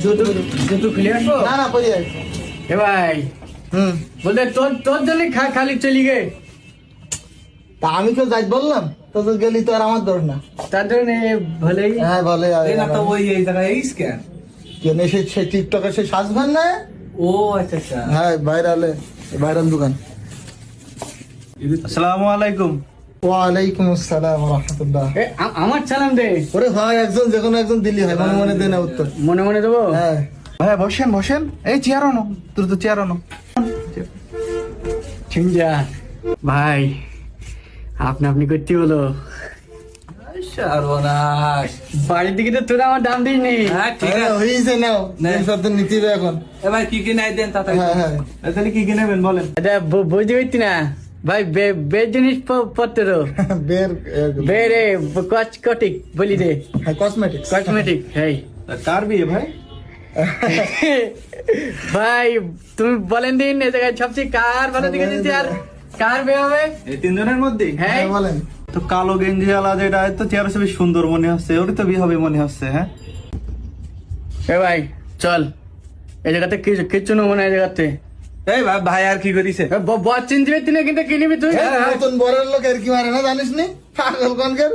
জুতো খুলে আসবো না পরে আয়। এ ভাই বলতে তোর জন্য খালি চলি গে তা আমি কেউ যাই বললাম তো তো গেলি তো আর আমার দৌড় না। তার জন্য ভালোই হ্যাঁ ভালো এই জায়গায় এই স্ক্যান সেই টিকটকের সেই সাজভান না। ও আচ্ছা আচ্ছা হ্যাঁ ভাইরাল দোকান। আসসালামু আলাইকুম। ওয়ালাইকুম আসসালাম ওয়া রাহমাতুল্লাহ। আমার সালাম দে ওরে ভাই একজন যে কোনো একজন দিলি হয়, মনে মনে দে না উত্তর। মনে মনে দেবো হ্যাঁ ভাইয়া বসেন এই চেয়ার আনো তুই তো চেয়ার আনো চিঞ্জা ভাই আপনি করতে বলো সর্বনাশ বাড়ির দিকে তো তোরা আমার দাম দিস নি হ্যাঁ ঠিক হ্যাঁ, আছে হয়েছে নাও নে। শব্দ নিতে হবে এখন। এবার কি কি নাই দেন তাড়াতাড়ি হ্যাঁ হ্যাঁ তাহলে কি কি নেবেন বলেন এটা বুঝতে পারছি না ভাই বে জিনিস পত্র বের বেরে কচকটিক বলি দে কসমেটিক্স। কসমেটিক হ্যাঁ কার বিয়ে ভাই ভাই তুমি বলেন দিন এ জায়গায় সবচেয়ে কার ভালো দিকে দিতে আর কার বে হবে এই তিনজনের মধ্যে হ্যাঁ হ্যাঁ বলেন। তো কালো গেঞ্জি আলা যেটা তো চেয়ার হিসেবে সুন্দর মনে হচ্ছে ওরই তো বিয়ে হবে মনে হচ্ছে হ্যাঁ এ ভাই চল এই জায়গাতে কিচ্ছু নেবো না এই জায়গাতে এই ভাই আর কি করিছে বচ্চিন দিবে তুই কিন্তু কিনবি তুই নতুন বড়ের লোক আর কি মারে না জানিস নি পাগল কোনকার।